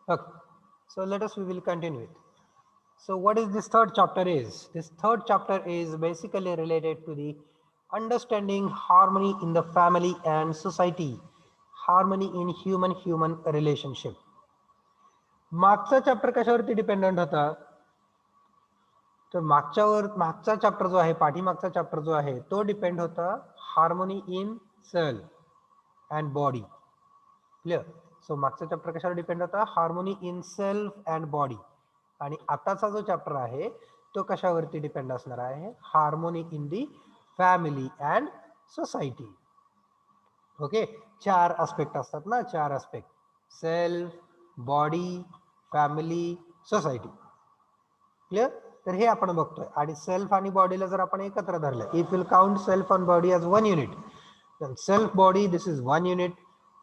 Okay. So let us, we will continue it. So what is this third chapter is? This third chapter is basically related to the understanding harmony in the family and society, harmony in human relationship. मागचा chapter कशावरती dependent होता? तर मागचा chapter जो आहे, पाठीमागचा chapter जो आहे तो डिपेंड होता harmony in self and body. Clear? So मागचा चॅप्टर कशावर डिपेंड होता? Harmony in self and body. आणि आताचा जो चॅप्टर आहे तो कशावरती डिपेंड असणार आहे? Harmony in the family and society. Okay, 4 aspect असतात ना, 4 aspect: self, body, family, society. Clear? तर हे आपण बघतोय. आणि सेल्फ आणि बॉडीला जर आपण एकत्र धरलं, if will count self and body as one unit, then self body, this is one unit;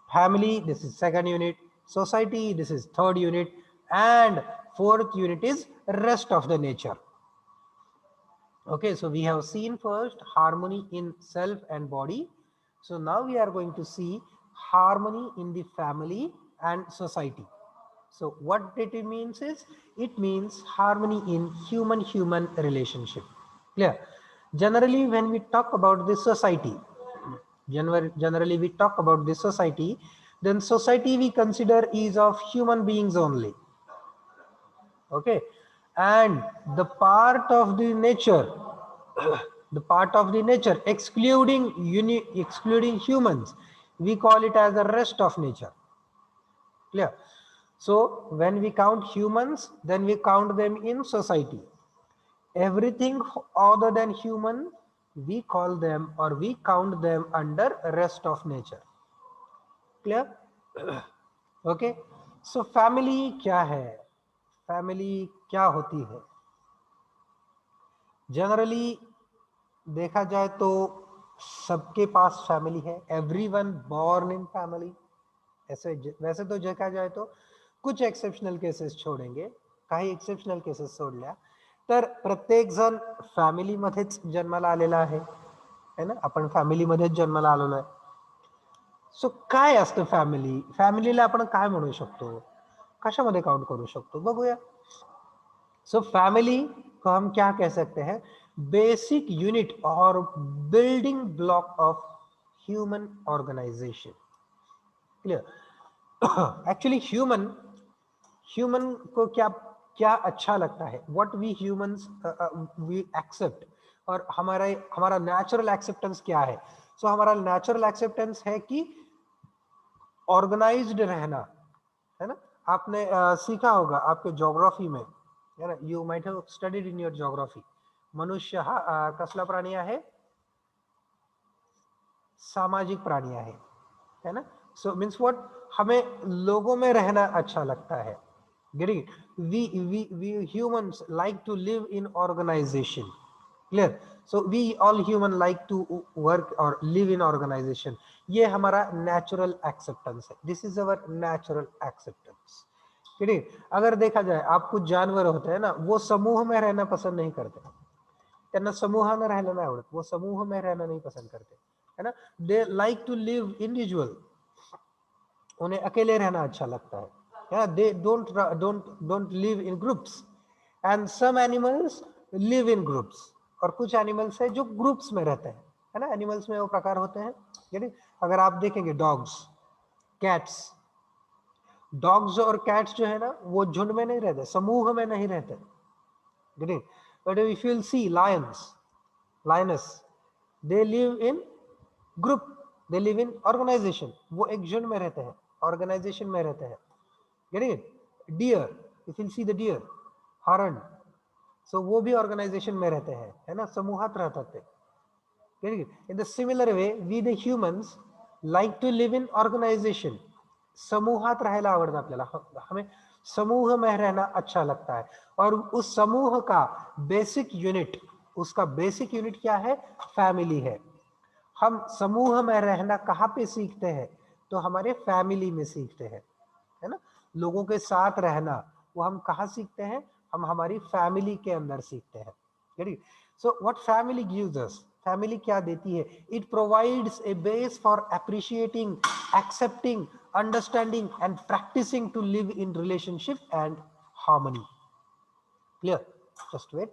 family, this is second unit; society, this is third unit; and fourth unit is rest of the nature. Okay, so we have seen first harmony in self and body. So now we are going to see harmony in the family and society. So what it means is, it means harmony in human relationship. Clear? Generally when we talk about the society, generally we talk about the society, then society we consider is of human beings only. Okay, and the part of the nature the part of the nature excluding humans, we call it as the rest of nature. Clear? So when we count humans, then we count them in society. Everything other than human, we call them or we count them under rest of nature. Clear? Okay, so family क्या है? Family क्या होती है? Generally देखा जाए तो सबके पास family है. Everyone born in family. ऐसे वैसे तो देखा जाए तो कुछ एक्सेप्शनल केसेस छोडेंगे, काही एक्सेप्शनल केसेस सोडल्या तर प्रत्येक जण फॅमिलीमध्येच जन्माला आलेला आहे, है ना? आपण फॅमिलीमध्येच जन्माला आलेलो आहे. सो काय असतं फॅमिली? फॅमिलीला आपण काय म्हणू शकतो? कशामध्ये काउंट करू शकतो? बघूया. सो फैमिली को हम क्या कह सकते हैं? बेसिक यूनिट और building block of human organisation. Clear? Actually human को क्या क्या अच्छा लगता है? What we humans we accept, और हमारा नेचुरल एक्सेप्टेंस क्या है? सो हमारा नेचुरल एक्सेप्टेंस है कि ऑर्गेनाइज्ड रहना, है ना? आपने सीखा होगा आपके ज्योग्राफी में, है ना? You might have studied in your geography. मनुष्य हा कसला प्राणी आहे? सामाजिक प्राणी आहे, है ना? So means what? हमें लोगों में रहना अच्छा लगता है. Getting it? We humans like to live in organisation. Clear? So we all human like to work और लिव इन ऑर्गेनाइजेशन. ये हमारा नेचुरल एक्सेप्टेंस है. This is our natural acceptance. ठीक? अगर देखा जाए, आप कुछ जानवर होते हैं ना, वो समूह में रहना पसंद नहीं करते. त्यांना समूहाने राहायला नाही आवडत, वो समूह में रहना नहीं पसंद करते, है ना? They like to live individual. उन्हें अकेले रहना अच्छा लगता है. They don't live in groups. And some animals live in groups. और कुछ एनिमल्स है जो ग्रुप्स में रहते हैं, है ना? एनिमल्स में वो प्रकार होते हैं. यानी अगर आप देखेंगे डॉग्स, कैट्स, डॉग्स और कैट्स जो है ना, वो झुंड में नहीं रहते, समूह में नहीं रहते. But if you will see lions, lions, they live in group, they live in organisation. वो एक झुंड में रहते हैं, ऑर्गेनाइजेशन में रहते हैं. Getting it? Deer, if you see the deer, हरण, सो वो भी ऑर्गेनाइजेशन में रहते हैं, है ना? समूहात राहतात ते. Getting it? In the similar way we the humans like to live in organization. समूहात राहायला आवडतं आपल्याला. हमें समूह में रहना अच्छा लगता है. और उस समूह का बेसिक यूनिट, उसका बेसिक यूनिट क्या है? फैमिली है. हम समूह में रहना कहाँ पे सीखते हैं? तो हमारे फैमिली में सीखते हैं, है ना? लोगों के साथ रहना वो हम कहाँ सीखते हैं? हम हमारी फैमिली के अंदर सीखते हैं. So what family gives us? Family क्या देती है? It provides a base for appreciating, accepting understanding and practicing to live in relationship and harmony. Clear? Just wait.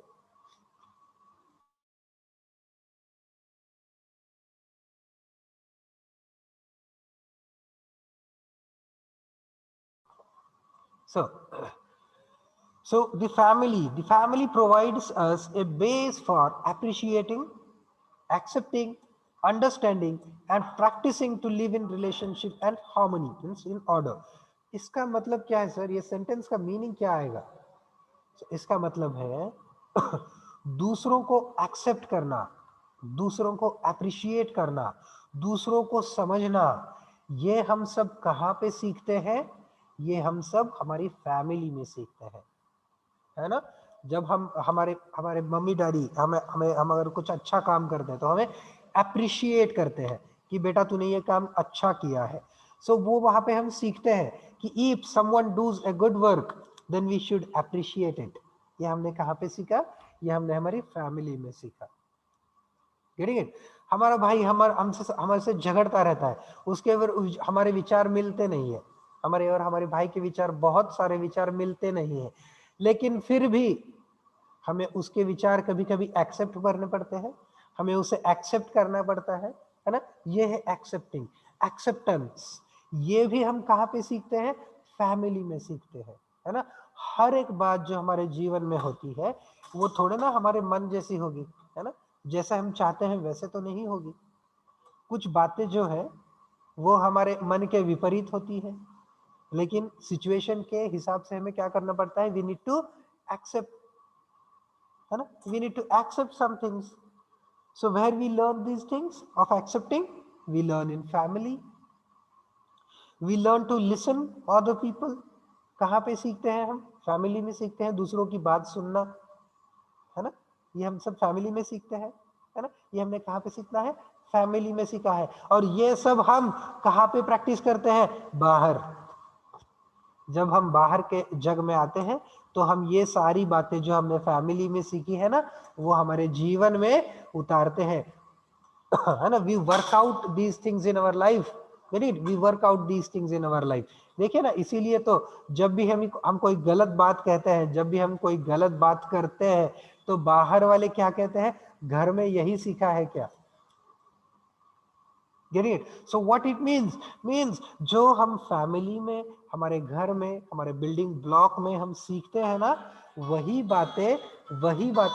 So the family provides us a base for appreciating, accepting, understanding and practicing to live in relationship and harmony, means in order. इसका मतलब क्या है sir? ये sentence का meaning क्या आएगा? इसका मतलब है दूसरों को एक्सेप्ट करना, दूसरों को अप्रिशिएट करना, दूसरों को समझना, ये हम सब कहाँ पे सीखते हैं? ये हम सब हमारी फैमिली में सीखते हैं, है ना? जब हम हमारे हमारे मम्मी डैडी हमें हमें हम अगर कुछ अच्छा काम करते हैं तो हमें अप्रिशिएट करते हैं कि बेटा तूने ये काम अच्छा किया है. सो वो वहां पे हम सीखते हैं कि if someone does a good work then we should appreciate it. ये हमने कहाँ पे सीखा? ये हमने हमारी फैमिली में सीखा. Getting it? हमारा भाई हमारे से झगड़ता रहता है, उसके हमारे विचार मिलते नहीं है, हमारे और हमारे भाई के विचार, बहुत सारे विचार मिलते नहीं है, लेकिन फिर भी हमें उसके विचार कभी कभी एक्सेप्ट करने पड़ते हैं, हमें उसे एक्सेप्ट करना पड़ता है ना? ये है एक्सेप्टिंग, एक्सेप्टेंस. ये भी हम कहाँ पे सीखते हैं? फैमिली में सीखते हैं, है ना? हर एक बात जो हमारे जीवन में होती है वो थोड़े ना हमारे मन जैसी होगी, है ना? जैसा हम चाहते हैं वैसे तो नहीं होगी. कुछ बातें जो है वो हमारे मन के विपरीत होती है, लेकिन सिचुएशन के हिसाब से हमें क्या करना पड़ता है? वी नीड टू एक्सेप्ट, है ना? We need to accept some things. So where we learn these things of accepting? We learn in family. We learn to listen other people. कहाँ पे सीखते हैं हम? फैमिली में सीखते हैं, दूसरों की बात सुनना, है ना? ये हम सब फैमिली में सीखते हैं, है ना? ये हमने कहाँ पे सीखना है? फैमिली में सीखा है. और ये सब हम कहाँ पे प्रैक्टिस करते हैं? बाहर. जब हम बाहर के जग में आते हैं तो हम ये सारी बातें जो हमने फैमिली में सीखी है ना, वो हमारे जीवन में उतारते हैं, है ना? We work out these things in our life. We work out these things in our life. देखिए ना, इसीलिए तो जब भी हम कोई गलत बात कहते हैं, जब भी हम कोई गलत बात करते हैं, तो बाहर वाले क्या कहते हैं? घर में यही सीखा है क्या? Get it? So what it means जो हम फैमिली में, हमारे घर में, हमारे बिल्डिंग ब्लॉक में हम सीखते हैं ना, वही बातें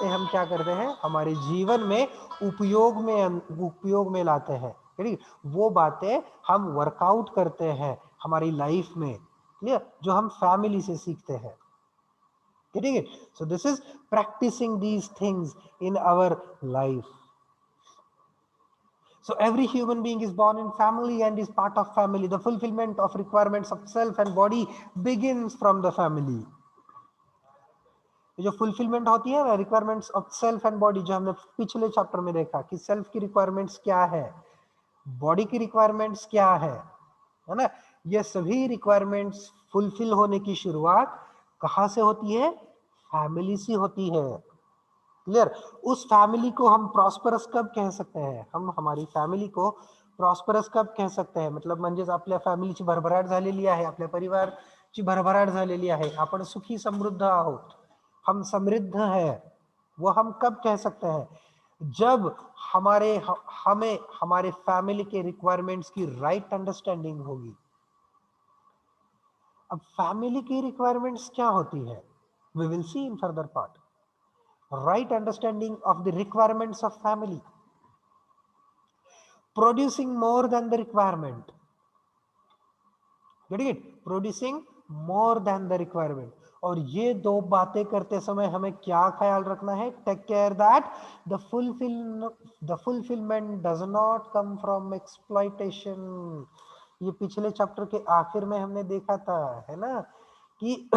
हम क्या करते हैं? हमारे जीवन में उपयोग में लाते हैं. वो बातें हम वर्कआउट करते हैं हमारी लाइफ में, क्लियर? जो हम फैमिली से सीखते हैं. Getting it? So this is practicing these things in our life. So every human being is born in family and is part of family. The fulfillment of requirements of self and body begins from the family. जो fulfilment होती है ना, requirements of self and body, जो हमने पिछले chapter में देखा कि सेल्फ की रिक्वायरमेंट्स क्या है, बॉडी की रिक्वायरमेंट्स क्या है ना? ये सभी रिक्वायरमेंट्स फुलफिल होने की शुरुआत कहाँ से होती है? फैमिली से होती है. क्लियर? उस फैमिली को हम प्रॉस्परस कब कह सकते हैं? हम हमारी फॅमिली को प्रॉस्परस कब कह सकते हैं? मतलब म्हणजेच आपल्या फॅमिलीची भरभराट झालेली आहे, आपल्या परिवारची भरभराट झालेली आहे, आपण सुखी समृद्ध आहोत, हम समृद्ध हैं. वो हम कब कह सकते हैं? जब हमें हमारे फैमिली के रिक्वायरमेंट्स की राइट अंडरस्टैंडिंग होगी. अब फैमिली की रिक्वायरमेंट्स क्या होती है? We will see in further part. Right understanding of the requirements of family, producing more than the requirement. Getting it? Producing more than the requirement. और ये दो बातें करते समय हमें क्या ख्याल रखना है? Take care that the fulfilment does not come from exploitation. ये पिछले चैप्टर के आखिर में हमने देखा था, है ना, कि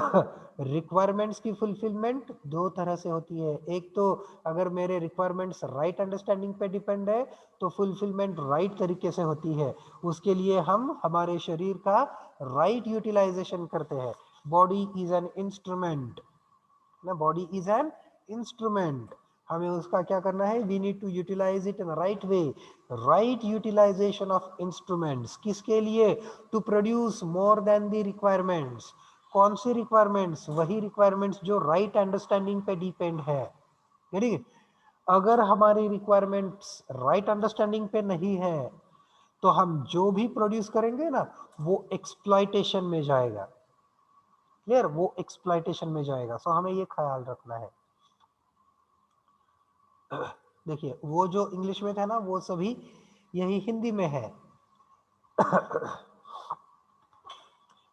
रिक्वायरमेंट्स की फुलफिलमेंट दो तरह से होती है. एक तो अगर मेरे रिक्वायरमेंट्स राइट अंडरस्टैंडिंग पे डिपेंड है तो फुलफिलमेंट राइट तरीके से होती है. उसके लिए हम हमारे शरीर का राइट यूटिलाइजेशन करते हैं. बॉडी इज एन इंस्ट्रूमेंट ना, बॉडी इज एन इंस्ट्रूमेंट. हमें उसका क्या करना है, we need to utilise it in right way, right utilisation of instruments, किसके लिए, to produce more than the requirements. कौन सी रिक्वायरमेंट्स, वही रिक्वायरमेंट्स जो राइट अंडरस्टैंडिंग पे डिपेंड है। ठीक है, अगर हमारी रिक्वायरमेंट्स राइट अंडरस्टैंडिंग पे नहीं है तो हम जो भी प्रोड्यूस करेंगे ना वो एक्सप्लॉइटेशन में जाएगा। क्लियर, वो एक्सप्लॉइटेशन में जाएगा। सो हमें ये ख्याल रखना है। देखिए वो जो इंग्लिश में था ना वो सभी यही हिंदी में है।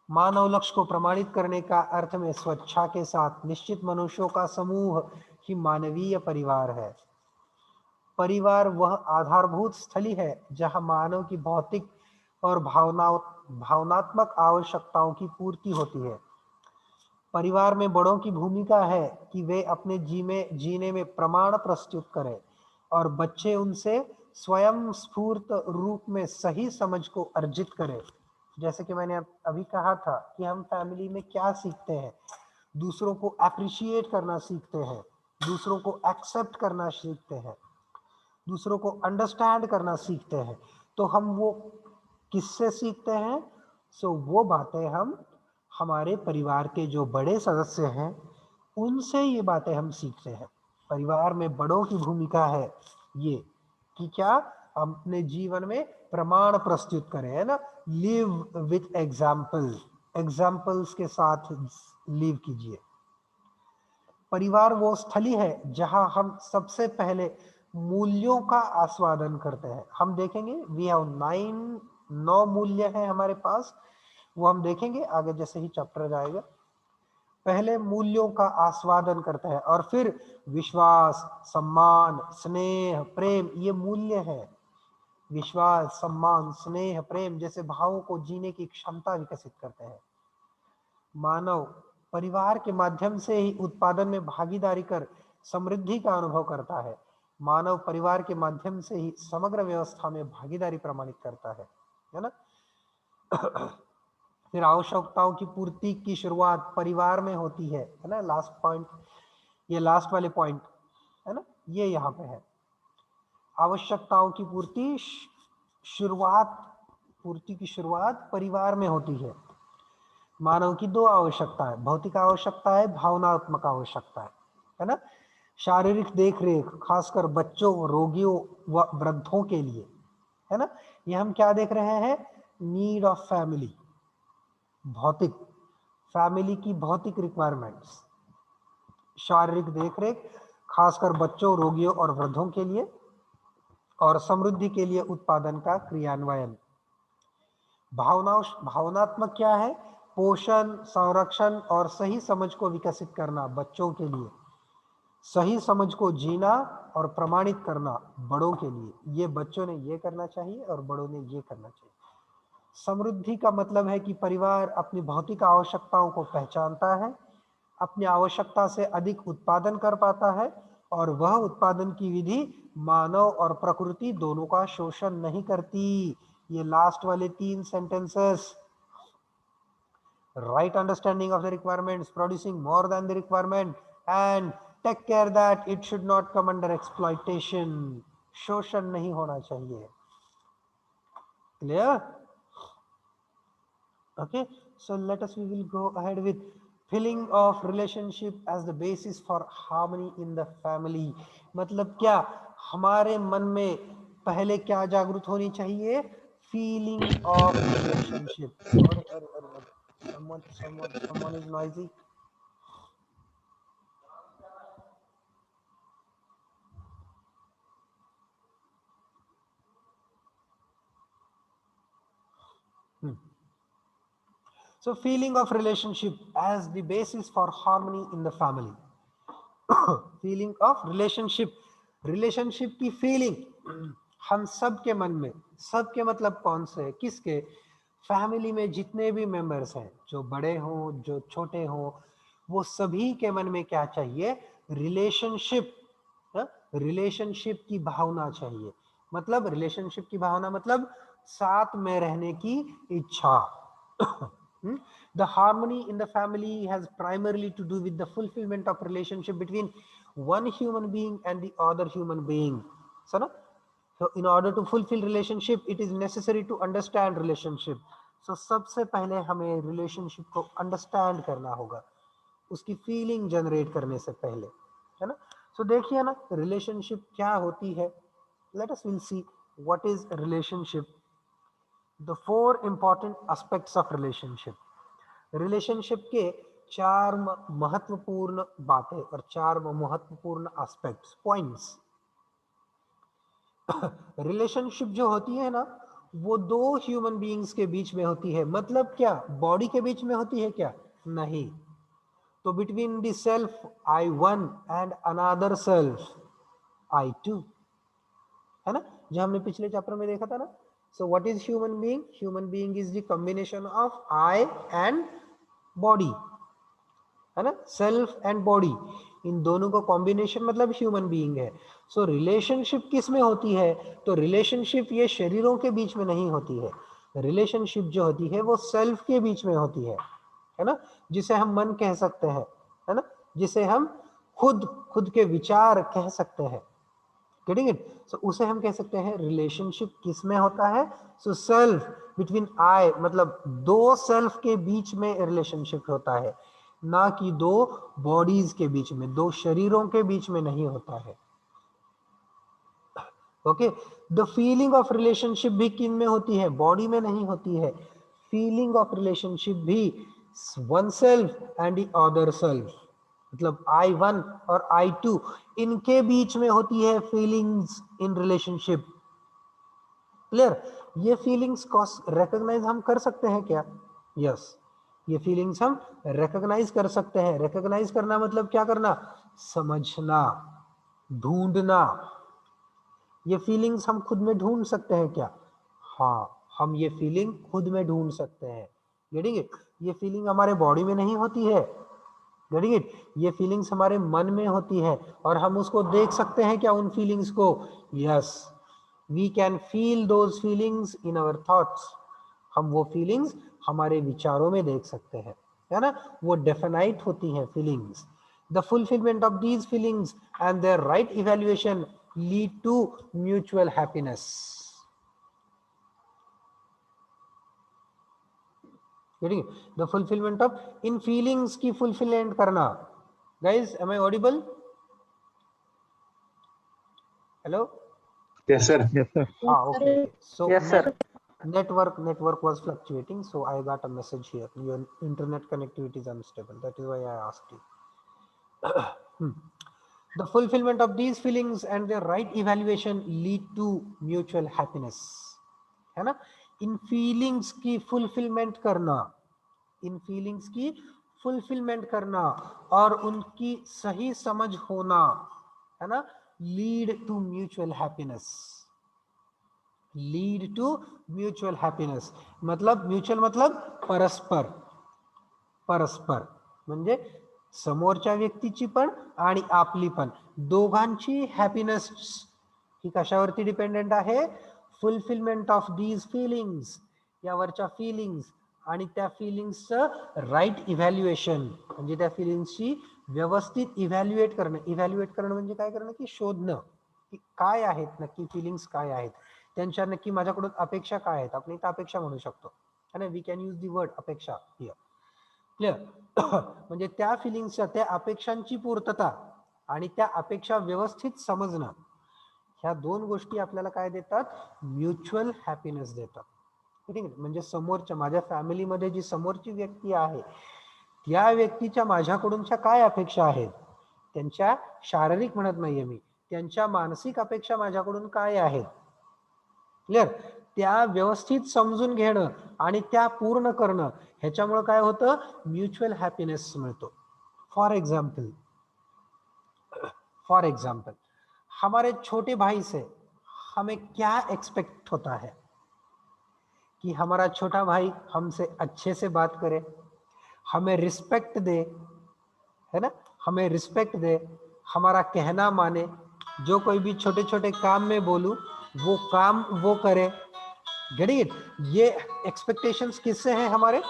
मानव लक्ष्य को प्रमाणित करने का अर्थ में स्वेच्छा के साथ निश्चित मनुष्यों का समूह ही मानवीय परिवार है। परिवार वह आधारभूत स्थली है जहां मानव की भौतिक और भावनात्मक आवश्यकताओं की पूर्ति होती है। परिवार में बड़ों की भूमिका है कि वे अपने जीने में प्रमाण प्रस्तुत करें और बच्चे उनसे स्वयं स्फूर्त रूप में सही समझ को अर्जित करें। जैसे कि मैंने अभी कहा था कि हम फैमिली में क्या सीखते हैं, दूसरों को अप्रिशिएट करना सीखते हैं, दूसरों को एक्सेप्ट करना सीखते हैं, दूसरों को अंडरस्टैंड करना सीखते हैं। तो हम वो किससे सीखते हैं? सो वो बातें हम हमारे परिवार के जो बड़े सदस्य हैं उनसे ये बातें हम सीखते हैं। परिवार में बड़ों की भूमिका है ये कि क्या हम अपने जीवन में प्रमाण प्रस्तुत करें, है ना, लिव विथ एग्जाम्पल, एग्जाम्पल्स के साथ लिव कीजिए। परिवार वो स्थली है जहां हम सबसे पहले मूल्यों का आस्वादन करते हैं। हम देखेंगे वी हैव 9 मूल्य हैं हमारे पास, वो हम देखेंगे आगे जैसे ही चैप्टर जाएगा। पहले मूल्यों का आस्वादन करते हैं और फिर विश्वास, सम्मान, स्नेह, प्रेम, ये मूल्य है। विश्वास, सम्मान, स्नेह, प्रेम जैसे भावों को जीने की क्षमता विकसित करते हैं। मानव परिवार के माध्यम से ही उत्पादन में भागीदारी कर समृद्धि का अनुभव करता है। मानव परिवार के माध्यम से ही समग्र व्यवस्था में भागीदारी प्रमाणित करता है ना। फिर आवश्यकताओं की पूर्ति की शुरुआत परिवार में होती है ना। लास्ट पॉइंट, ये लास्ट वाले पॉइंट है ना, ये यहाँ पे है। आवश्यकताओं की पूर्ति की शुरुआत परिवार में होती है। मानव की 2 आवश्यकता है, भौतिक आवश्यकता है, भावनात्मक आवश्यकता है ना। शारीरिक देखरेख खासकर बच्चों, रोगियों व वृद्धों के लिए, है ना। ये हम क्या देख रहे हैं, नीड ऑफ फैमिली, भौतिक, फैमिली की भौतिक रिक्वायरमेंट्स, शारीरिक देखरेख खासकर बच्चों, रोगियों और वृद्धों के लिए, और समृद्धि के लिए उत्पादन का क्रियान्वयन। भावनात्मक क्या है, पोषण, संरक्षण और सही समझ को विकसित करना बच्चों के लिए, सही समझ को जीना और प्रमाणित करना बड़ों के लिए। ये बच्चों ने ये करना चाहिए और बड़ों ने ये करना चाहिए। समृद्धि का मतलब है कि परिवार अपनी भौतिक आवश्यकताओं को पहचानता है, अपनी आवश्यकता से अधिक उत्पादन कर पाता है और वह उत्पादन की विधि मानव और प्रकृति दोनों का शोषण नहीं करती। ये लास्ट वाले 3 sentences, right understanding of the requirements, producing more than the requirement, and take care that it should not come under exploitation, शोषण नहीं होना चाहिए। Clear? Okay, so we will go ahead with feeling of relationship as the basis for harmony in the family। मतलब क्या, हमारे मन में पहले क्या जागृत होनी चाहिए, feeling of relationship. someone is noisy. So feeling of relationship as the basis for harmony in the family। Feeling of relationship, relationship की फीलिंग हम सब के मन में, सब के मतलब कौन से, किसके, फैमिली में जितने भी मेंबर्स हैं, जो बड़े हों जो छोटे हों, वो सभी के मन में क्या चाहिए, रिलेशनशिप, रिलेशनशिप की भावना चाहिए। मतलब रिलेशनशिप की भावना मतलब साथ में रहने की इच्छा। The harmony in the family has primarily to do with the fulfillment of relationship between one human being and the other human being. So in order to fulfill relationship, it is necessary to understand relationship. So सबसे पहले हमें relationship को understand करना होगा, उसकी feeling generate करने से पहले, है ना. So देखिए ना, relationship क्या होती है. Let us will see what is relationship. The four important aspects of relationship. Relationship के चार महत्वपूर्ण बातें और चार महत्वपूर्ण एस्पेक्ट्स, पॉइंट्स. रिलेशनशिप जो होती है ना, वो दो ह्यूमन बीइंग्स के बीच में होती है. मतलब क्या, बॉडी के बीच में होती है क्या? नहीं. तो between the self I1 and another self I2, है ना, जो हमने पिछले चैप्टर में देखा था ना. So what is human being? Human being is the combination of I and body, है ना. सेल्फ एंड बॉडी, इन दोनों का कॉम्बिनेशन मतलब ह्यूमन बीइंग है. सो रिलेशनशिप किस में होती है? तो रिलेशनशिप ये शरीरों के बीच में नहीं होती है. रिलेशनशिप जो होती है वो सेल्फ के बीच में होती है ना, जिसे हम मन कह सकते हैं, है ना, जिसे हम खुद के विचार कह सकते हैं. Getting it? सो उसे हम कह सकते हैं रिलेशनशिप किस में होता है? सो सेल्फ बिटवीन आई, मतलब दो सेल्फ के बीच में रिलेशनशिप होता है, ना कि दो बॉडीज के बीच में, दो शरीरों के बीच में नहीं होता है. Okay. The feeling of relationship भी किन में होती है? बॉडी में नहीं होती है. फीलिंग ऑफ रिलेशनशिप भी one self and the other self, मतलब I1 और I2, इनके बीच में होती है फीलिंग्स इन रिलेशनशिप. क्लियर? ये फीलिंग्स को रिकॉग्नाइज हम कर सकते हैं क्या? यस, ये फीलिंग्स हम रिकॉग्नाइज कर सकते हैं. रिकॉग्नाइज करना मतलब क्या करना? समझना, ढूंढना. ये फीलिंग्स हम खुद में ढूंढ सकते हैं क्या? हाँ, हम ये फीलिंग खुद में ढूंढ सकते हैं. Getting it? ये फीलिंग हमारे बॉडी में नहीं होती है. Getting it? ये फीलिंग्स हमारे मन में होती है और हम उसको देख सकते हैं क्या, उन फीलिंग्स को? Yes, we can feel those feelings in our thoughts. हम वो फीलिंग्स हमारे विचारों में देख सकते हैं, है ना. वो डेफिनाइट होती हैं feelings. The fulfilment of these feelings and their right evaluation lead to mutual happiness. The fulfillment of इन फीलिंग्स की फुलफिलमेंट करना. Guys, am I audible? Hello? Yes, sir. Yes, sir. Okay. So Yes, sir. network was fluctuating, so I got a message here. Your internet connectivity is unstable. That is why I asked you. The fulfillment of these feelings and their right evaluation lead to mutual happiness, है ना. इन feelings की fulfilment करना, इन feelings की fulfilment करना और उनकी सही समझ होना, है ना, lead to mutual happiness. Lead to mutual happiness मतलब म्यूचुअल मतलब परस्पर. परस्पर म्हणजे समोरच्या व्यक्तीची पण आणि आपली पण, दोघांची हॅपीनेस ही कशावरती डिपेंडेंट आहे? फुलफिलमेंट ऑफ दीज फीलिंग्स, यावरच्या फीलिंग्स आणि त्या फीलिंग्सचं राईट इव्हॅल्युएशन, म्हणजे त्या फीलिंग्सची व्यवस्थित इव्हॅल्युएट करणं. इव्हॅल्युएट करणं म्हणजे काय करणं? की शोधणं की काय आहेत नक्की फीलिंग्स, काय आहेत त्यांच्या, नक्की माझ्याकडून अपेक्षा काय आहेत. आपण इथं अपेक्षा म्हणू शकतो, आणि we can use the word अपेक्षा हिअर. क्लिअर? म्हणजे त्या फिलिंग्सच्या, त्या अपेक्षांची पूर्तता आणि त्या अपेक्षा व्यवस्थित समजणं, ह्या दोन गोष्टी आपल्याला काय देतात? म्युच्युअल हॅपीनेस देतात. ठीक आहे. म्हणजे समोरच्या, माझ्या फॅमिलीमध्ये जी समोरची व्यक्ती आहे, त्या व्यक्तीच्या माझ्याकडूनच्या काय अपेक्षा आहेत, त्यांच्या शारीरिक म्हणत नाहीये मी, त्यांच्या मानसिक अपेक्षा माझ्याकडून काय आहेत. क्लिअर? त्या व्यवस्थित समजून घेणं आणि त्या पूर्ण करणं, ह्याच्यामुळे काय होतं? म्युच्युअल हॅपीनेस मिळतो. फॉर एग्जाम्पल हमारे छोटे भाई से हमें क्या एक्सपेक्ट होता है? कि हमारा छोटा भाई हमसे अच्छे से बात करे, हमें रिस्पेक्ट दे, है ना, हमें रिस्पेक्ट दे, हमारा कहना माने, जो कोई भी छोटे छोटे काम में बोलूं वो काम वो करे. Getting it? ये एक्सपेक्टेशंस किससे हैं? हमारे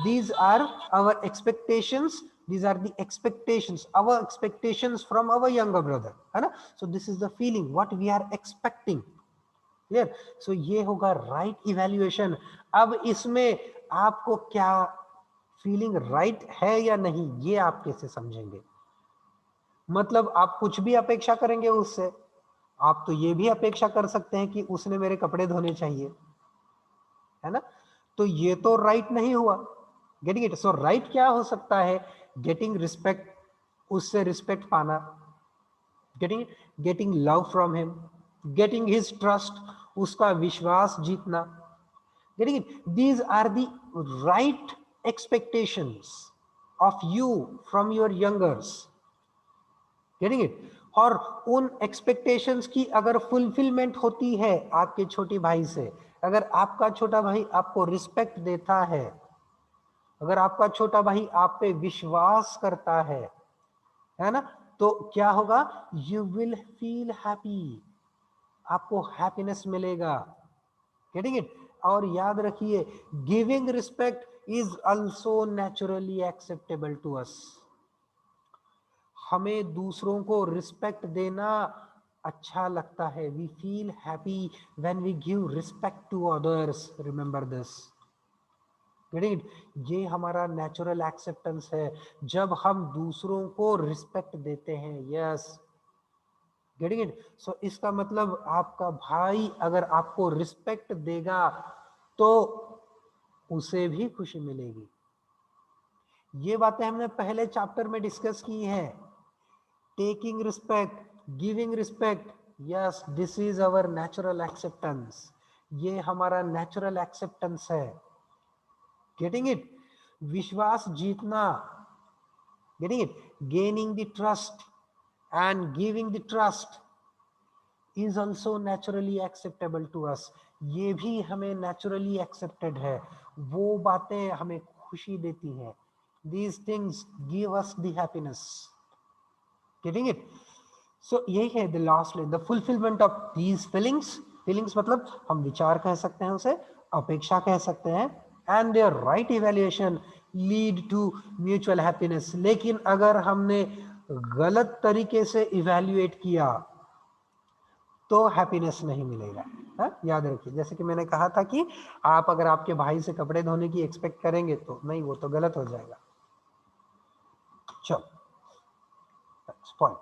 these are our expectations, these are the expectations, our expectations from our younger brother, है ना. So this is the feeling what we are expecting. Clear. So ये होगा राइट इवैल्यूएशन. अब इसमें आपको क्या फीलिंग राइट है या नहीं, ये आप कैसे समझेंगे. मतलब आप कुछ भी अपेक्षा करेंगे उससे. आप तो ये भी अपेक्षा कर सकते हैं कि उसने मेरे कपड़े धोने चाहिए, है ना. तो ये तो राइट नहीं हुआ. Getting it. सो राइट क्या हो सकता है. गेटिंग रिस्पेक्ट, उससे रिस्पेक्ट पाना. Getting love from him, getting his trust, उसका विश्वास जीतना. Getting it. These are the right expectations of you from your youngers. Getting it. और उन एक्सपेक्टेशंस की अगर फुलफिलमेंट होती है आपके छोटे भाई से, अगर आपका छोटा भाई आपको रिस्पेक्ट देता है, अगर आपका छोटा भाई आप पे विश्वास करता है ना, तो क्या होगा. यू विल फील हैप्पी, आपको हैप्पीनेस मिलेगा. Getting it. और याद रखिए, giving respect is also naturally acceptable to us. हमें दूसरों को रिस्पेक्ट देना अच्छा लगता है. We feel happy when we give respect to others. Remember this. ये हमारा नेचुरल एक्सेप्टेंस है जब हम दूसरों को रिस्पेक्ट देते हैं. यस. Getting it. सो इसका मतलब आपका भाई अगर आपको रिस्पेक्ट देगा तो उसे भी खुशी मिलेगी. ये बातें हमने पहले चैप्टर में डिस्कस की है. Taking respect, giving respect, yes, this is our natural acceptance. ये हमारा नेचुरल एक्सेप्टेंस है. Getting it. विश्वास जीतना. Getting it. Gaining the trust and giving the trust is also naturally acceptable to us. ये भी हमें naturally accepted है. वो बातें हमें खुशी देती हैं. These things give us the happiness. Getting it? So यही है the last line, the fulfillment of these feelings. Feelings मतलब हम विचार कह सकते हैं उसे, अपेक्षा कह सकते हैं, and their right evaluation lead to mutual happiness. लेकिन अगर हमने गलत तरीके से इवैल्यूएट किया तो हैप्पीनेस नहीं मिलेगा. है? याद रखिए, जैसे कि मैंने कहा था कि आप अगर आपके भाई से कपड़े धोने की एक्सपेक्ट करेंगे तो नहीं, वो तो गलत हो जाएगा. चलो, पॉइंट.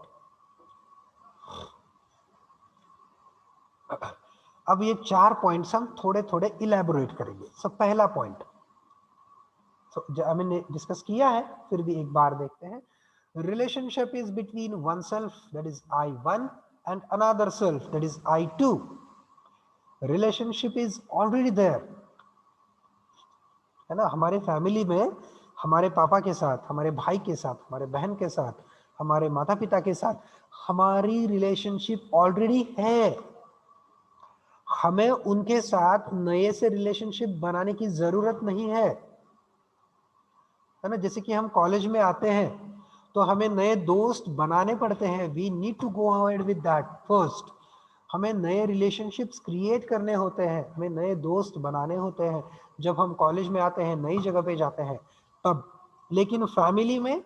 अब ये 4 पॉइंट्स हम थोड़े थोड़े इलेबोरेट करेंगे. सब पहला पॉइंट हमने डिस्कस किया है, फिर भी एक बार देखते हैं. Relationship is between oneself, that is I1, and another self, that is I2. Relationship is already there, है ना. हमारे फैमिली में हमारे पापा के साथ, हमारे भाई के साथ, हमारे बहन के साथ, हमारे माता पिता के साथ हमारी रिलेशनशिप ऑलरेडी है. हमें उनके साथ नए से रिलेशनशिप बनाने की जरूरत नहीं है ना. जैसे कि हम कॉलेज में आते हैं तो हमें नए दोस्त बनाने पड़ते हैं. We need to go ahead with that first. हमें नए रिलेशनशिप्स क्रिएट करने होते हैं, हमें नए दोस्त बनाने होते हैं जब हम कॉलेज में आते हैं, नई जगह पे जाते हैं तब. लेकिन फैमिली में,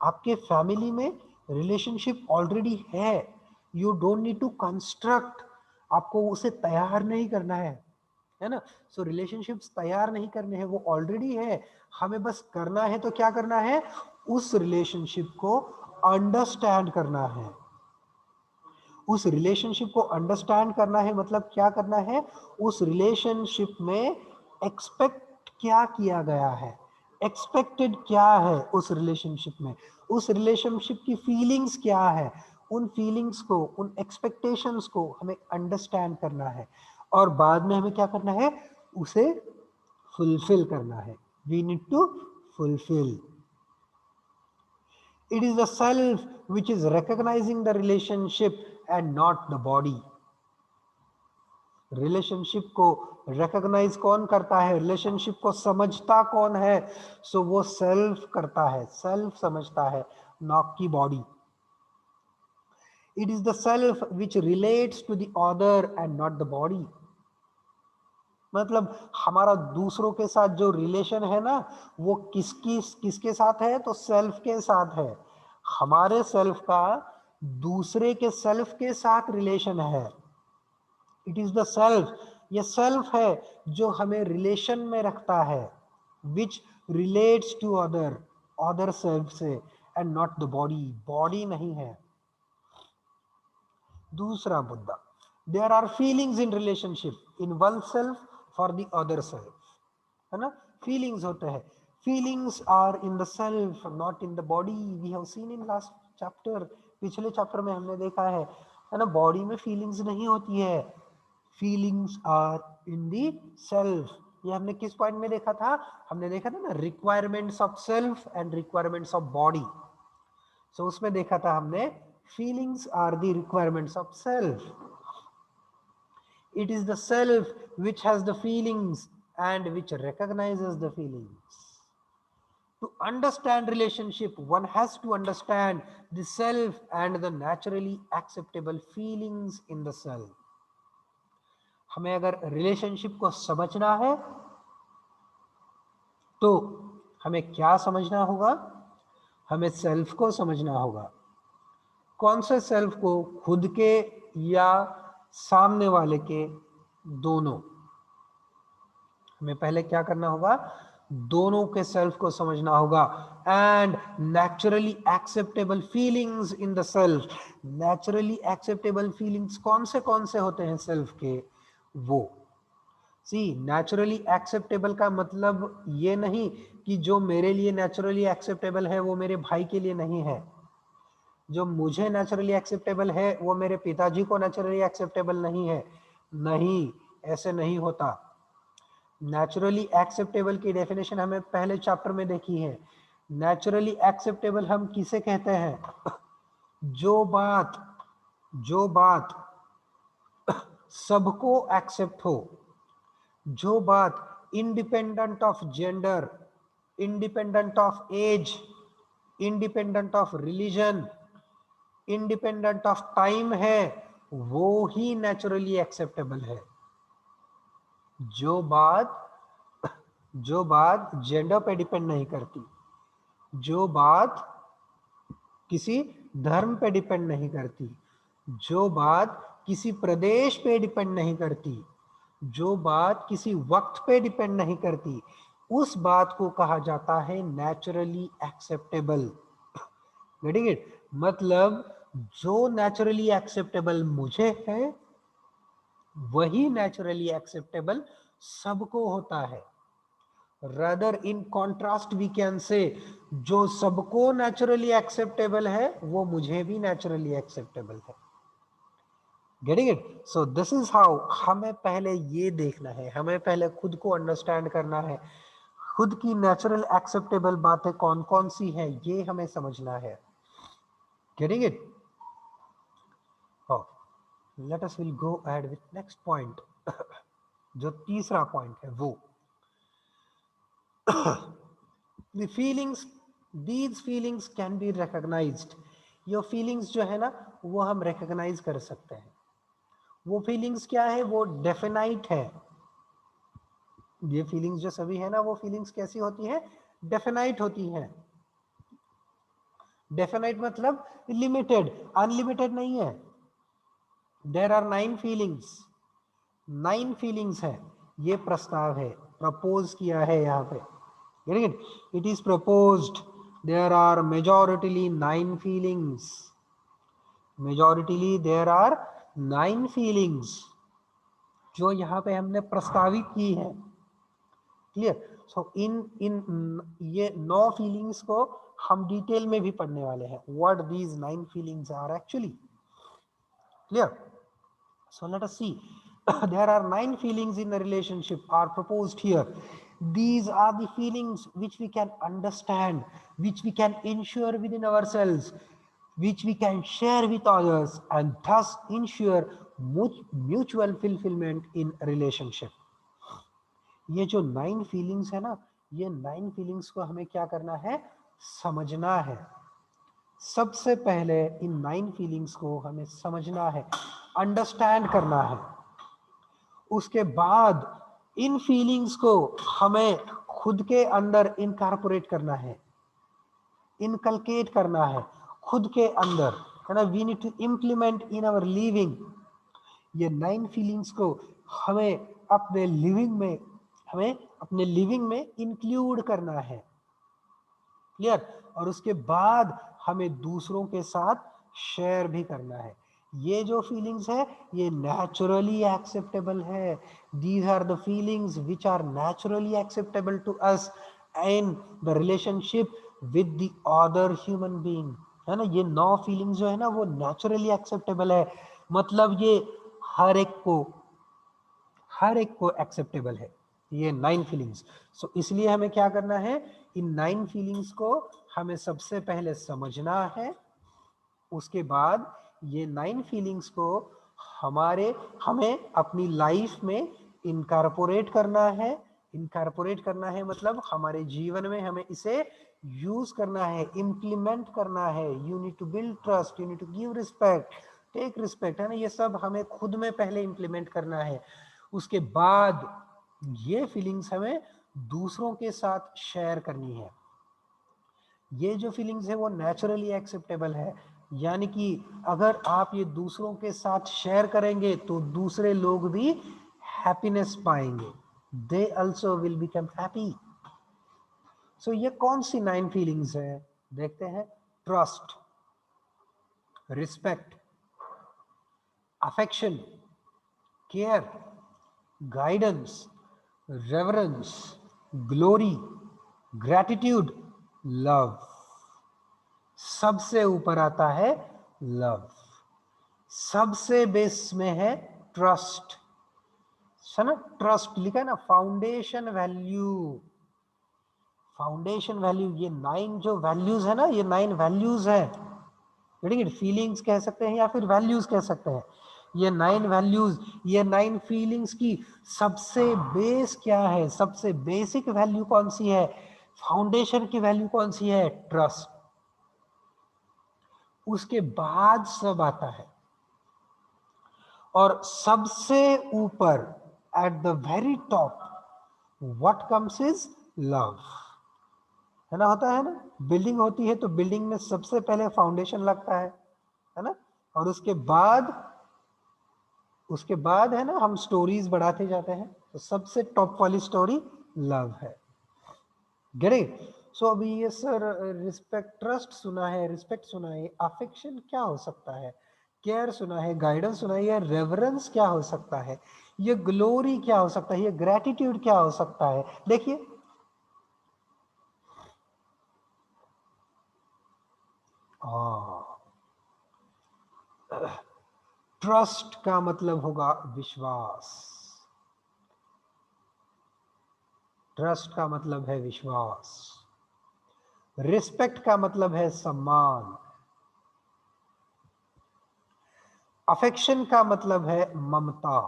आपके फैमिली में रिलेशनशिप ऑलरेडी है. You don't need to construct. आपको उसे तैयार नहीं करना है ना. सो रिलेशनशिप्स तैयार नहीं करने हैं, वो ऑलरेडी है. हमें बस करना है तो क्या करना है, उस रिलेशनशिप को अंडरस्टैंड करना है. उस रिलेशनशिप को अंडरस्टैंड करना है मतलब क्या करना है, उस रिलेशनशिप में एक्सपेक्ट क्या किया गया है, एक्सपेक्टेड क्या है उस रिलेशनशिप में, उस रिलेशनशिप की फीलिंग्स क्या है, उन फीलिंग्स को, उन एक्सपेक्टेशंस को हमें अंडरस्टैंड करना है. और बाद में हमें क्या करना है, उसे फुलफिल करना है. We need to fulfil. It is the self which is recognizing the relationship and not the body. Relationship को रिकॉग्नाइज कौन करता है, रिलेशनशिप को समझता कौन है, सो वो सेल्फ करता है, सेल्फ समझता है, नॉट की body. It is the self which relates to the other and not the body. मतलब हमारा दूसरों के साथ जो रिलेशन है ना, वो किसके साथ है? तो सेल्फ के साथ है। हमारे सेल्फ का दूसरे के सेल्फ के साथ रिलेशन है। इट इज द सेल्फ, ये सेल्फ है जो हमें रिलेशन में रखता है, which relates to other self से, and not the body, body नहीं है। दूसरा मुद्दा, there are feelings in relationship in one self for the other self, है ना? फीलिंग्स होते हैं, feelings are in the self not in the body. We have seen in last chapter, पिछले chapter में हमने देखा है ना? बॉडी में फीलिंग्स नहीं होती है, feelings are in the self. ये हमने किस पॉइंट में देखा था? हमने देखा था ना, requirements of self and requirements of body. So उसमें देखा था हमने, feelings are the requirements of self. It is the self which has the feelings and which recognizes the feelings. To understand relationship, one has to understand the self and the naturally acceptable feelings in the self. हमें अगर relationship को समझना है तो हमें क्या समझना होगा? हमें सेल्फ को समझना होगा। कौन से सेल्फ को? खुद के या सामने वाले के? दोनों। हमें पहले क्या करना होगा? दोनों के सेल्फ को समझना होगा। And naturally acceptable feelings in the self. Naturally acceptable feelings कौन से होते हैं सेल्फ के? वो सी, नेचुरली एक्सेप्टेबल का मतलब ये नहीं कि जो मेरे लिए नेचुरली एक्सेप्टेबल है वो मेरे भाई के लिए नहीं है, जो मुझे नेचुरली एक्सेप्टेबल है वो मेरे पिताजी को नेचुरली एक्सेप्टेबल नहीं है। नहीं, ऐसे नहीं होता। नेचुरली एक्सेप्टेबल की डेफिनेशन हमें पहले चैप्टर में देखी है। नेचुरली एक्सेप्टेबल हम किसे कहते हैं? जो बात सबको एक्सेप्ट हो, जो बात independent of gender, independent of age, independent of religion, independent of time है, वो ही नेचुरली एक्सेप्टेबल है। जो बात जेंडर पे डिपेंड नहीं करती, जो बात किसी धर्म पे डिपेंड नहीं करती, जो बात किसी प्रदेश पे डिपेंड नहीं करती, जो बात किसी वक्त पे डिपेंड नहीं करती, उस बात को कहा जाता है नेचुरली एक्सेप्टेबल। Getting it? मतलब जो नेचुरली एक्सेप्टेबल मुझे है वही नेचुरली एक्सेप्टेबल सबको होता है। Rather in contrast we can say, जो सबको नेचुरली एक्सेप्टेबल है वो मुझे भी नेचुरली एक्सेप्टेबल है। Getting it? So this is how, हमें पहले ये देखना है, हमें पहले खुद को अंडरस्टैंड करना है, खुद की नेचुरल एक्सेप्टेबल बातें कौन कौन सी है ये हमें समझना है। Getting it? Let us will go ahead with next point. जो तीसरा पॉइंट है वो the feelings, these feelings can be recognized। ये फीलिंग्स जो है ना वो हम रिकॉग्नाइज कर सकते हैं। वो फीलिंग्स क्या है? वो डेफिनाइट है। ये फीलिंग्स जो सभी है ना, वो फीलिंग्स कैसी होती है? डेफिनाइट होती है। डेफिनाइट मतलब लिमिटेड, अनलिमिटेड नहीं है। देयर आर 9 फीलिंग्स, 9 फीलिंग्स है। ये प्रस्ताव है, प्रपोज किया है यहाँ पे। Getting it? It is proposed there are majoritarily 9 feelings. Majoritarily there are 9 feelings जो यहाँ पे हमने प्रस्तावित की है। क्लियर? सो इन ये 9 फीलिंग्स को हम डिटेल में भी पढ़ने वाले हैं, what these 9 feelings are actually. Clear? So let us see. There are 9 feelings in a relationship are proposed here. These are the feelings which we can understand, which we can ensure within ourselves, which we can share with others, and thus ensure mutual fulfillment in a relationship. ये जो 9 feelings है ना, ये 9 feelings को हमें क्या करना है? समझना है। सबसे पहले इन 9 फीलिंग्स को हमें समझना है, अंडरस्टैंड करना है। उसके बाद इन फीलिंग्स को हमें खुद के अंदर इनकॉर्पोरेट करना है, इनकलकेट करना है खुद के अंदर, है ना। We need to implement in our living. ये 9 फीलिंग्स को हमें अपने लिविंग में इंक्लूड करना है, क्लियर। और उसके बाद हमें दूसरों के साथ शेयर भी करना है। ये जो फीलिंग्स है ये नेचुरली एक्सेप्टेबल है। These are the feelings which are naturally acceptable to us in the relationship with the other human being, है ना। ये 9 फीलिंग्स जो है ना वो नेचुरली एक्सेप्टेबल है, मतलब ये हर एक को एक्सेप्टेबल है, ये 9 फीलिंग्स। सो इसलिए हमें क्या करना है, इन 9 फीलिंग्स को हमें सबसे पहले समझना है। उसके बाद ये 9 फीलिंग्स को हमें अपनी लाइफ में इनकॉर्पोरेट करना है। इनकॉर्पोरेट करना है मतलब हमारे जीवन में हमें इसे यूज करना है, इम्प्लीमेंट करना है। You need to build trust, you need to give respect, take respect, है ना। ये सब हमें खुद में पहले इम्प्लीमेंट करना है। उसके बाद ये फीलिंग्स हमें दूसरों के साथ शेयर करनी है। ये जो फीलिंग्स है वो नेचुरली एक्सेप्टेबल है, यानी कि अगर आप ये दूसरों के साथ शेयर करेंगे तो दूसरे लोग भी हैप्पीनेस पाएंगे, they also will become happy. So ये कौन सी 9 फीलिंग्स है, देखते हैं। Trust, respect, affection, care, guidance, reverence, glory, gratitude, love. सबसे ऊपर आता है लव, सबसे बेस में है ट्रस्ट, है ना। ट्रस्ट लिखा है ना, फाउंडेशन वैल्यू। फाउंडेशन वैल्यू, ये 9 जो वैल्यूज है ना, ये 9 वैल्यूज है, फीलिंग्स कह सकते हैं या फिर वैल्यूज कह सकते हैं। ये 9 वैल्यूज, ये 9 फीलिंग्स की सबसे बेस क्या है, सबसे बेसिक वैल्यू कौन सी है, फाउंडेशन की वैल्यू कौन सी है, ट्रस्ट। उसके बाद सब आता है, और सबसे ऊपर at the very top what comes is love, है ना। होता है ना, बिल्डिंग होती है तो बिल्डिंग में सबसे पहले फाउंडेशन लगता है ना। और उसके बाद है ना हम स्टोरीज बढ़ाते जाते हैं, तो सबसे टॉप वाली स्टोरी लव है। Get it. सो अभी ये सर रिस्पेक्ट, ट्रस्ट सुना है, रिस्पेक्ट सुना है, अफेक्शन क्या हो सकता है, केयर सुना है, गाइडेंस सुना है, ये रेवरेंस क्या हो सकता है, ये ग्लोरी क्या हो सकता है, ये ग्रेटिट्यूड क्या हो सकता है। देखिए ट्रस्ट का मतलब होगा विश्वास, ट्रस्ट का मतलब है विश्वास, रिस्पेक्ट का मतलब है सम्मान, अफेक्शन का मतलब है ममता,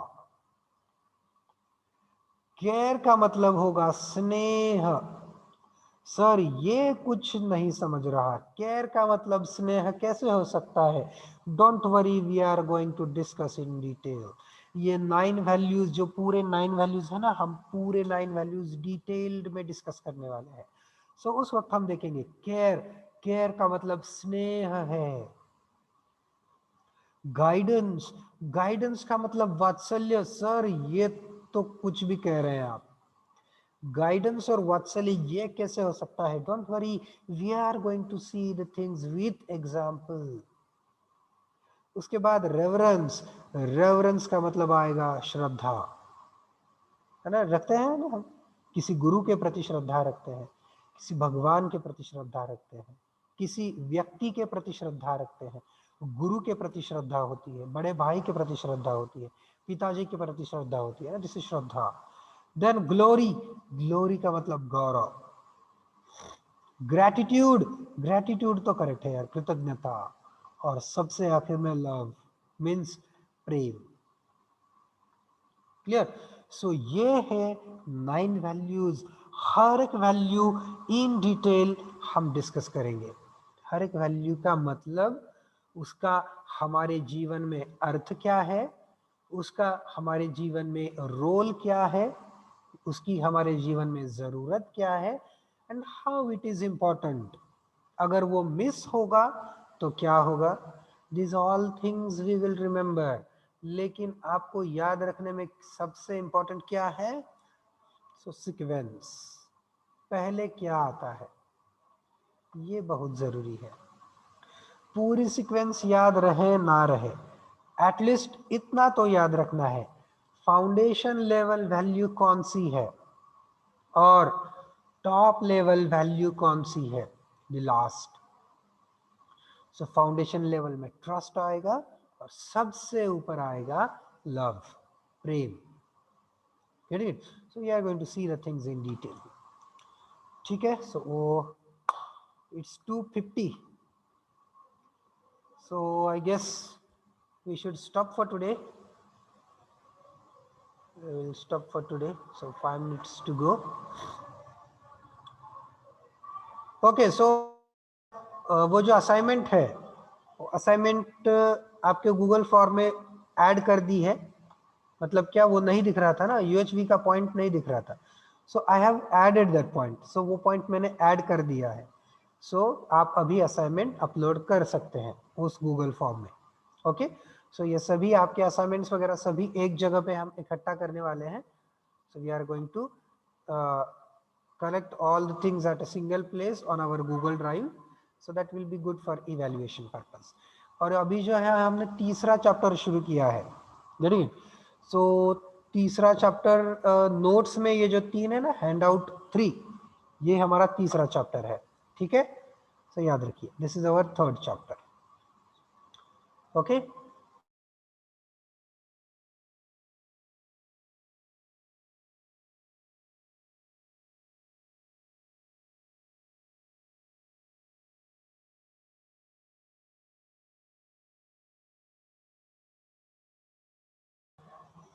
केयर का मतलब होगा स्नेह। सर ये कुछ नहीं समझ रहा, केयर का मतलब स्नेह कैसे हो सकता है। Don't worry, we are going to discuss in detail. ये 9 वैल्यूज, जो पूरे 9 वैल्यूज है ना, हम पूरे 9 वैल्यूज डिटेल्ड में डिस्कस करने वाले हैं। सो उस वक्त हम देखेंगे केयर, केयर का मतलब स्नेह है। गाइडेंस, गाइडेंस का मतलब वात्सल्य। सर ये तो कुछ भी कह रहे हैं आप, गाइडेंस और वात्सल्य ये कैसे हो सकता है। Don't worry, we are going to see the things with example. उसके बाद रेवरेंस, रेवरेंस का मतलब आएगा श्रद्धा, है ना। रखते हैं ना हम, किसी गुरु के प्रति श्रद्धा रखते हैं, किसी भगवान के प्रति श्रद्धा रखते हैं, किसी व्यक्ति के प्रति श्रद्धा रखते हैं। गुरु के प्रति श्रद्धा होती है, बड़े भाई के प्रति श्रद्धा होती है, पिताजी के प्रति श्रद्धा होती है ना, जिसे श्रद्धा। देन ग्लोरी, ग्लोरी का मतलब गौरव। ग्रैटिट्यूड, ग्रैटिट्यूड तो करेक्ट है यार, कृतज्ञता। और सबसे आखिर में लव मीन्स प्रेम। क्लियर। सो ये है 9 वैल्यूज। हर एक वैल्यू इन डिटेल हम डिस्कस करेंगे। हर एक वैल्यू का मतलब, उसका हमारे जीवन में अर्थ क्या है, उसका हमारे जीवन में रोल क्या है, उसकी हमारे जीवन में ज़रूरत क्या है and how it is important. अगर वो मिस होगा तो क्या होगा, this all things we will remember. लेकिन आपको याद रखने में सबसे इम्पोर्टेंट क्या है, सो सीक्वेंस, पहले क्या आता है, ये बहुत ज़रूरी है। पूरी सीक्वेंस याद रहे ना रहे, एटलीस्ट इतना तो याद रखना है, फाउंडेशन लेवल वैल्यू कौन सी है और टॉप लेवल वैल्यू कौन सी है, the last. So foundation level में ट्रस्ट आएगा और सबसे ऊपर आएगा love, Prem. Get it? So we are going to see the things in detail. ठीक है, so it's 2:50. So I guess we should stop for today. We will stop for today. So 5 minutes to go. Okay, so वो जो assignment है, वो assignment आपके Google form में add कर दी है। मतलब क्या, वो नहीं दिख रहा था ना, यूएचवी का पॉइंट नहीं दिख रहा था। So I have added that point, so वो पॉइंट मैंने ऐड कर दिया है। सो आप अभी असाइनमेंट अपलोड कर सकते हैं उस गूगल फॉर्म में। ओके, सो ये सभी आपके असाइनमेंट्स वगैरह सभी एक जगह पे हम इकट्ठा करने वाले हैं। So we are going to collect all the things at a single place on our Google Drive, so that will be good for evaluation purpose. और अभी जो है हमने तीसरा चैप्टर शुरू किया है, देखिए। सो तीसरा चैप्टर नोट्स में ये जो 3 है ना, हैंड आउट 3, ये हमारा तीसरा चैप्टर है, ठीक है। सो याद रखिए, this is our third chapter. Okay,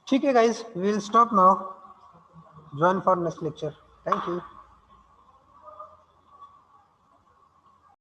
ठीक है guys, we will stop now, join for next lecture. Thank you.